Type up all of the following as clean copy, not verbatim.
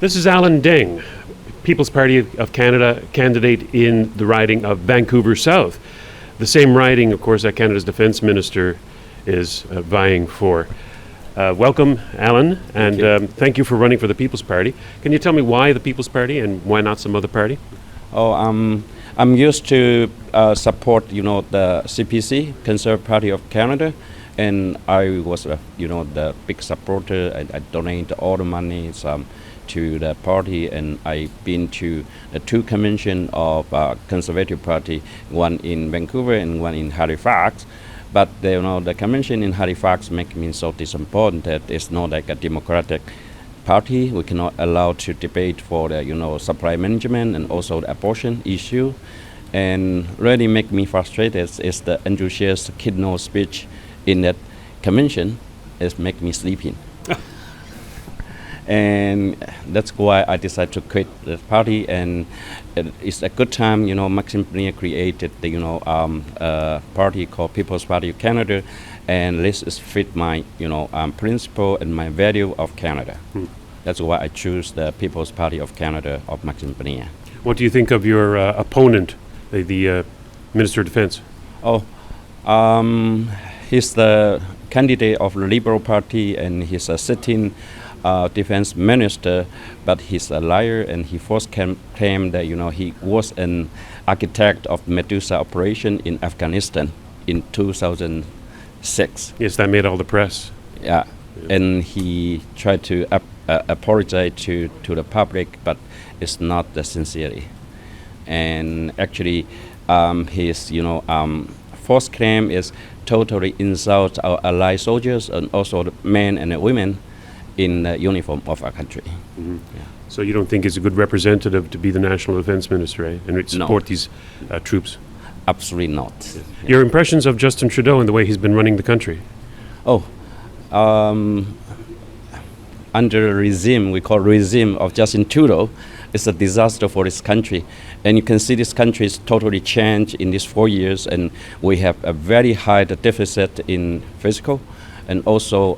This is Alain Deng, People's Party of Canada candidate in the riding of Vancouver South. The same riding, of course, that Canada's Defence Minister is vying for. Welcome, Alain, and thank you for running for the People's Party. Can you tell me why the People's Party and why not some other party? I'm used to support, the CPC, Conservative Party of Canada, and I was, the big supporter. I donate all the money to the party, and I've been to the two conventions of Conservative Party, one in Vancouver and one in Halifax. But the convention in Halifax make me so disappointed that it's not like a democratic party. We cannot allow to debate for the supply management and also the abortion issue, and really make me frustrated is the Andrew Scheer's keynote speech in that convention is make me sleeping. And that's why I decided to quit the party, and it's a good time. Maxime created the party called People's Party of Canada, and this is fit my principle and my value of Canada. That's why I choose the People's Party of Canada of Maxime. What do you think of your opponent, the Minister of Defence? He's the candidate of the Liberal Party, and he's a sitting defense minister, but he's a liar, and he first claimed that he was an architect of Medusa operation in Afghanistan in 2006. Yes, that made all the press. Yeah. And he tried to apologize to the public, but it's not the sincerity. And actually, his first claim is totally insult our allied soldiers and also the men and the women in the uniform of our country. Mm-hmm. Yeah. So you don't think he's a good representative to be the National Defence Minister, eh? And support these troops? Absolutely not. Yeah. Yeah. Your impressions of Justin Trudeau and the way he's been running the country? Under the regime, we call regime of Justin Trudeau, it's a disaster for this country. And you can see this country is totally changed in these 4 years, and we have a very high deficit in physical. And also,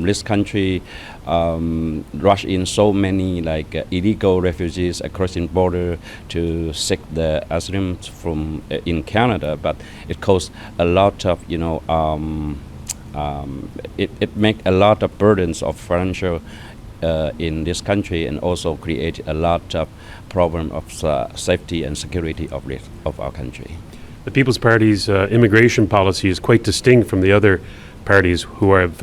this country rushed in so many illegal refugees across the border to seek the asylum from in Canada. But it caused a lot of it make a lot of burdens of financial in this country, and also create a lot of problem of safety and security of our country. The People's Party's immigration policy is quite distinct from the other parties who have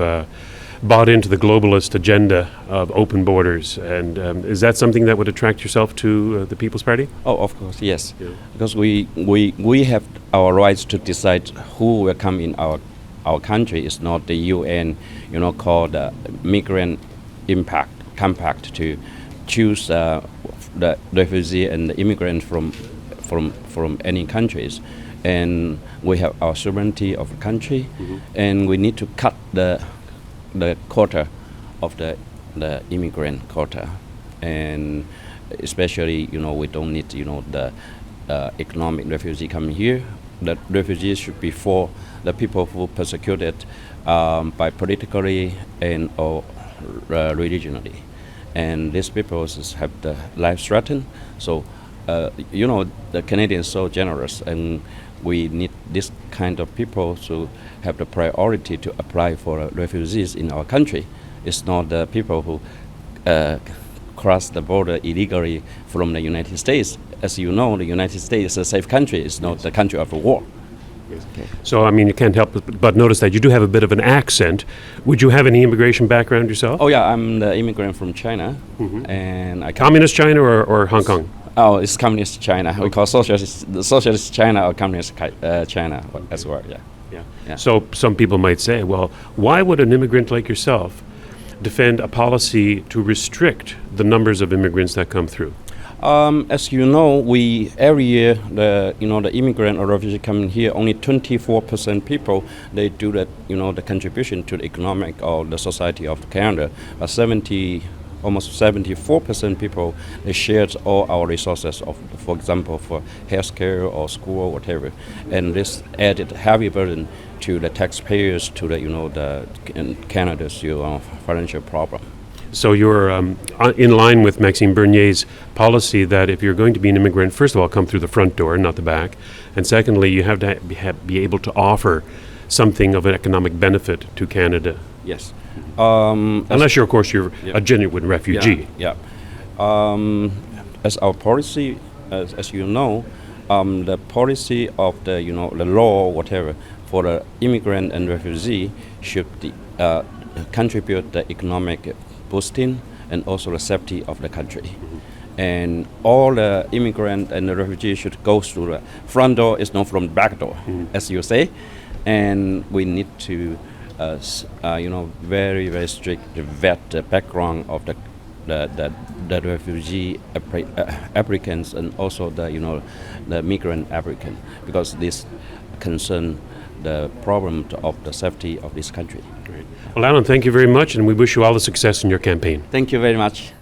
bought into the globalist agenda of open borders. And is that something that would attract yourself to the People's Party? Oh, of course, yes. Yeah. Because we have our rights to decide who will come in our country. It's not the UN, called the Migrant Impact Compact to choose the refugee and the immigrant from any countries. And we have our sovereignty of the country, and we need to cut the quota of the immigrant quota, and especially we don't need the economic refugee coming here. The refugees should be for the people who persecuted by politically and or religiously, and these people have the life threatened. So the Canadians are so generous, and we need this kind of people to have the priority to apply for refugees in our country. It's not the people who cross the border illegally from the United States. As you know, the United States is a safe country. It's not the country of a war. Yes. Okay. So, you can't help but notice that you do have a bit of an accent. Would you have any immigration background yourself? Oh, yeah, I'm the immigrant from China. And Communist China or Hong Kong? Oh, it's Communist China. We call socialist China or Communist China as well, yeah. So some people might say, well, why would an immigrant like yourself defend a policy to restrict the numbers of immigrants that come through? As you know, we every year the immigrant or refugee coming here, only 24% people they do that the contribution to the economic or the society of Canada, but almost 74% people they shared all our resources of, for example, for healthcare or school or whatever, and this added heavy burden to the taxpayers to the Canada's financial problem. So you're in line with Maxime Bernier's policy that if you're going to be an immigrant, first of all, come through the front door, not the back. And secondly, you have to be able to offer something of an economic benefit to Canada. Yes. Unless you're, of course, you're a genuine refugee. Yeah. As our policy, as you know, the policy of the the law, whatever, for the immigrant and refugee should contribute the economic boosting and also the safety of the country. And all the immigrant and the refugee should go through the front door, it's not from the back door, as you say. And we need to, very, very strict vet the background of the refugee applicants and also the migrant applicant, because this concern the problem of the safety of this country. Great. Well, Alan, thank you very much, and we wish you all the success in your campaign. Thank you very much.